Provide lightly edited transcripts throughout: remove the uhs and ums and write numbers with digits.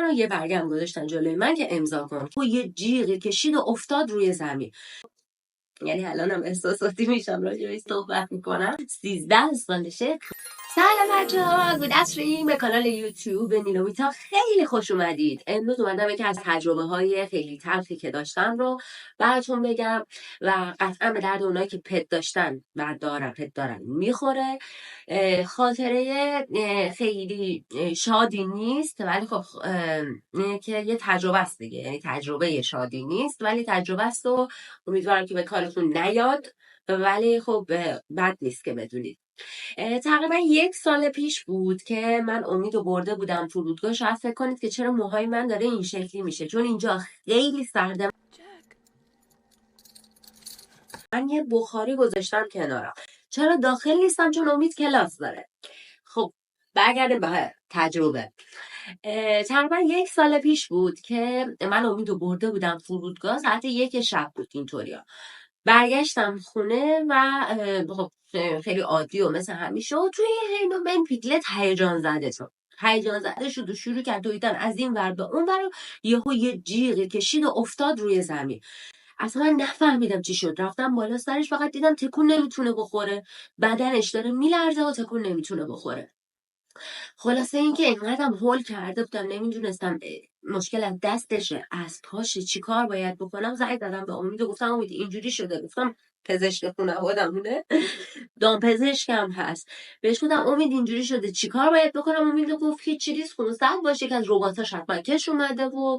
و یه برگم گذاشتن جلوی من که امضا کن. و یه جیغی کشید و افتاد روی زمین. یعنی الانم احساساتی میشم راجعش صحبت میکنم. 13 سالشه. سلام بچه‌ها، گود استریم به کانال یوتیوب نیلومیتا خیلی خوش اومدید. امروز اومدم یکی از تجربه‌های خیلی تلخی که داشتم رو براتون بگم و قطعا به درد اونایی که پت داشتن و پت دارن میخوره. خاطره خیلی شادی نیست، ولی خب که یه تجربه است دیگه، یعنی تجربه شادی نیست ولی تجربه است و امیدوارم که به کارتون نیاد، ولی خب بد نیست که بدونید. تقریبا 1 سال پیش بود که من امیدو برده بودم فرودگاه. شاید فکر کنید که چرا موهای من داره این شکلی میشه، چون اینجا خیلی سرده. من یه بخاری گذاشتم کنارم. چرا داخل نیستم؟ چون امید کلاس داره. خب برگردیم به تجربه. تقریبا 1 سال پیش بود که من امیدو برده بودم فرودگاه. ساعت 1 شب بود اینطوریا. برگشتم خونه و خب خیلی عادی و مثل همیشه و توی این به این پیگلت هیجان زده شد و شروع کرد دویدن از این ور به اون ور. یهو یه جیغی کشید و افتاد روی زمین. اصلا من نفهمیدم چی شد. رفتم بالا سرش، فقط دیدم تکون نمیتونه بخوره، بدنش داره میلرزه و تکون نمیتونه بخوره. خلاصه این که اینقدرم هول کرده بودم نمیدونستم مشکل از دستشه از پاشه، چی کار باید بکنم. زنگ زدم به امید و گفتم امید اینجوری شده. گفتم پزشک خانواده‌مونه، دام پزشکم هست. بهش گفتم امید اینجوری شده چی کار باید بکنم. امید گفت هیچ چیزی 500 باشه که از رباتاش حتما کش اومده و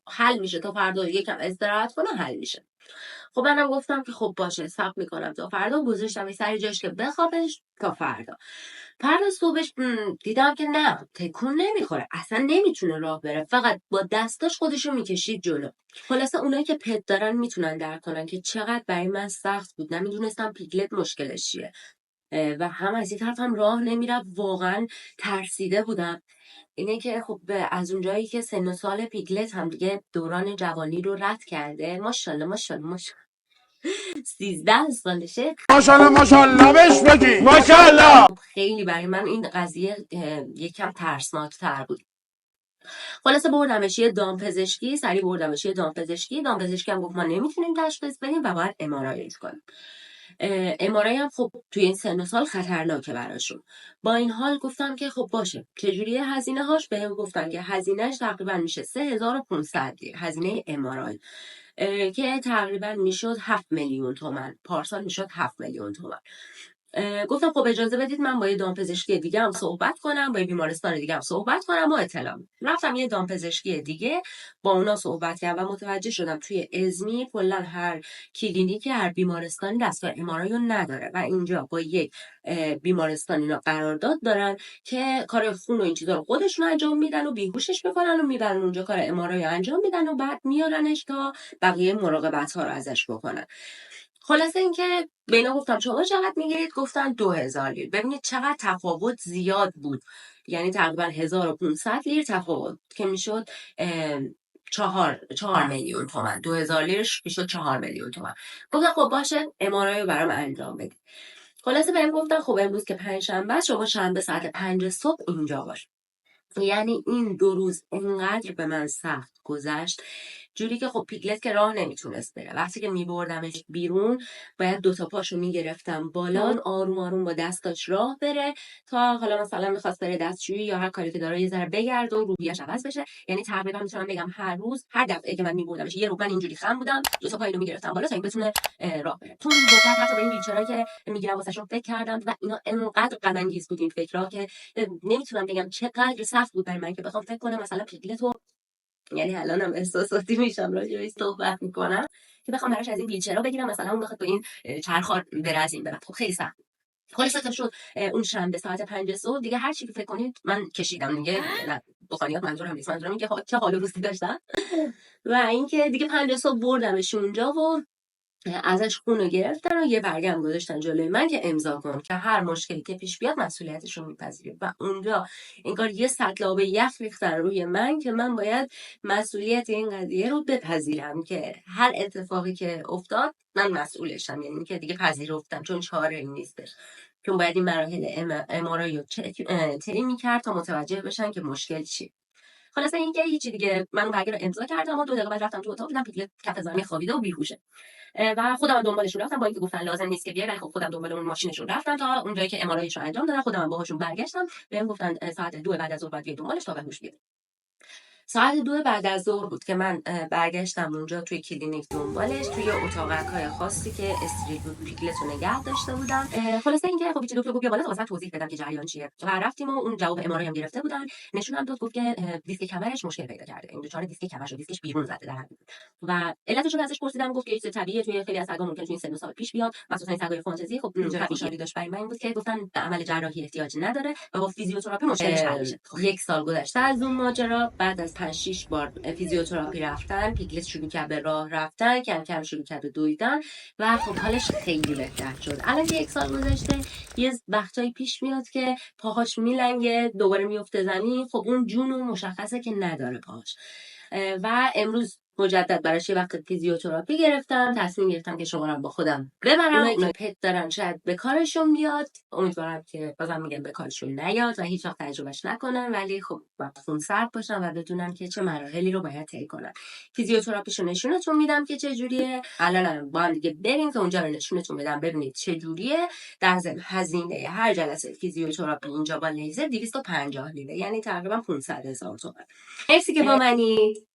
حل میشه، تا فردا یکم استراحت کنه حل میشه. خب منم گفتم که خب باشه صبر میکنم تا فردا. گذاشتم سر جاش که بخوابش تا فردا. صبحش دیدم که نه، تکون نمیخوره، اصلا نمیتونه راه بره، فقط با دستاش خودشو میکشید جلو. خلاصه اونایی که پت دارن میتونن درک کنن که چقدر برای من سخت بود. نمیدونستم پیگلت مشکلش چیه و هم از این طرف هم راه نمیرم. واقعا ترسیده بودم. اینه که خب از اونجایی که سن و سال پیگلت هم دیگه دوران جوانی رو رد کرده، ماشاءالله ماشاءالله 13 سالشه. ماشاءالله بهش بگی ماشاءالله. خیلی برای من این قضیه یکم ترسناک‌تر بود. خلاصه بردمش یه دامپزشکی، سریع بردمش یه دامپزشکی. دامپزشکی هم گفت ما نمیتونیم تشخیص بدیم و باید ام‌آرآی کنیم. ام‌آرآی هم خب توی این سن و سال خطرناکه براشون. با این حال گفتم که خب باشه. چجوریه هزینه هاش؟ بهم گفتن که هزینهش تقریبا میشه 3500 هزینه ام‌آرآی، که تقریبا میشد 7 میلیون تومان. پارسال میشد 7 میلیون تومان. گفتم خب اجازه بدید من با یه دامپزشکی دیگه هم صحبت کنم، با یه بیمارستان دیگه هم صحبت کنم و اطلاع. رفتم یه دامپزشکی دیگه با اونا صحبت کردم و متوجه شدم توی ازمیر کلا هر کلینیک، هر بیمارستانی دستگاه ام‌آرآی نداره و اینجا با یک بیمارستان اینا قرارداد دارن که کار خون و این چیزا رو خودشون انجام میدن و بیهوشش میکنن و میبرن اونجا کار ام‌آرآی انجام میدن و بعد میارنش تا بقیه مراقبت ها رو ازش بکنن. خلاصه اینکه به اینا گفتم شما چقدر میگیرید؟ گفتن 2000 لیر. ببینید چقدر تفاوت زیاد بود، یعنی تقریبا 1500 لیر تفاوت که میشد 4 میلیون تومان. 2000 لیرش میشد 4 میلیون تومان. گفتم خب باشه ام‌آرآی رو برام انجام بدید. خلاصه بهم گفتن خب امروز که پنجشنبه شما شنبه ساعت 5 صبح اینجا باش. یعنی این 2 روز انقدر به من سخت گذشت، جوری که خب پیگلت که راه نمیتونست بره. وقتی که میبردمش بیرون باید 2 تا پاشو میگرفتم بالا، آروم آروم با دستاش راه بره تا حالا مثلا میخواست بره دستشویی یا هر کاری که داره یه ذره بگرد و روحیش عوض بشه. یعنی تقریبا میتونم بگم هر روز، هر دفعه که من میبردمش یه رو من اینجوری خم بودم، 2 تا پای اینو میگرفتم بالا تا این بتونه راه بره. تو این مدت حتی به این ویلچرایی که میگیرم واسهشون فکر کردم و اینا انقدر غم انگیز بود این فکرها که نمیتونم بگم چقدر سخت بود برای من که بخوام فکر کنم مثلا پیگلتو، یعنی الانم احساساتی میشم راجعش صحبت میکنم، که بخوام براش از این ویلچرها بگیرم مثلا اون بخواد با این چرخار بره از این برم. خب خیلی سخت. خلاصه تا شد اون شنبه ساعت 5 صبح دیگه هر چی که فکر کنید من کشیدم دیگه. نه بخانیات منظورم نیست، منظورم این که چه حال و روزی داشتم و اینکه دیگه 5 صبح بردمش اونجا و ازش خونو گرفتن و یه برگم گذاشتن جلوی من که امضا کن که هر مشکلی که پیش بیاد مسئولیتش رو میپذیره. و اونجا انگار یه سطل آب یخ ریختن روی من که من باید مسئولیت این قضیه رو بپذیرم که هر اتفاقی که افتاد من مسئولشم. یعنی که دیگه پذیرفتم چون چاره‌ای نیستش، چون باید این مراحل ام‌آرآی رو طی میکرد تا متوجه بشن که مشکل چیه. خلاصه اینکه هیچی دیگه، من اون برگه رو امضا کردم و 2 دقیقه بعد رفتم تو اتاق، دیدم پیگلت کف زمین خوابیده و بیهوشه. و خودم دنبالشون رفتم، با اینکه گفتن لازم نیست که بیای، ولی خب خودم دنبال اون ماشینشون رفتم تا اونجایی که ام‌آرآیش رو انجام دادن. خودم باهاشون برگشتم، بهم گفتن ساعت 2 بعد از ظهر باید بیای دنبالش تا به هوش بیاد. ساعت 2 بعد از ظهر بود که من برگشتم اونجا توی کلینیک دنبالش، توی اتاقک‌های خاصی که استریت بود پیگلت رو نگه داشته بودن. خلاصه اینکه خب دکتر گفت بیا بالا واسه توضیح بدم که جریان چیه. و رفتیم و اون جواب ام‌آرآی هم گرفته بودن، نشونم داد، گفت که دیسک کمرش مشکل پیدا کرده، این دچار دیسک کمرش و دیسکش بیرون زده در همین. و علتش رو ازش پرسیدم، گفت که چیز طبیعیه، توی خیلی از سگا ممکنه توی این سن و سال پیش بیاد، مخصوصا این سگای فانتزی. خب اینجا خوشحالی داشت برای من بود که گفتن به عمل جراحی احتیاج نداره و با فیزیوتراپی مشکلش حل میشه. 1 سال گذشته از اون ماجرا، بعد از 5-6 بار فیزیوتراپی رفتن، پیگلت شروع کرد به راه رفتن، کم کم شروع کرد به دویدن و خب حالش خیلی بهتر شد. الان که 1 سال گذشته، یه وقتایی پیش میاد که پاهاش میلنگه، دوباره میفته زمین. خب اون جون مشخصه که نداره پاهاش. و امروز مجدد براش یه وقت فیزیوتراپی گرفتم، تصمیم گرفتم که شمارم با خودم ببرم. اونایی که پت دارن شاید به کارشون بیاد، امیدوارم که بازم میگم به کارشون نیاد و هیچ وقت تجربهش نکنن، ولی خب باید خونسرد باشن و بدونن که چه مراحلی رو باید طی کنن. فیزیوتراپیشو نشونتون میدم که چه جوریه. الان با هم دیگه بریم که اونجا رو نشونتون بدم ببینید چه جوریه. در ضمن هزینه هر جلسه فیزیوتراپی اینجا با لیزر 250 لیره، یعنی تقریبا 500,000 تومان. مرسی که با منید.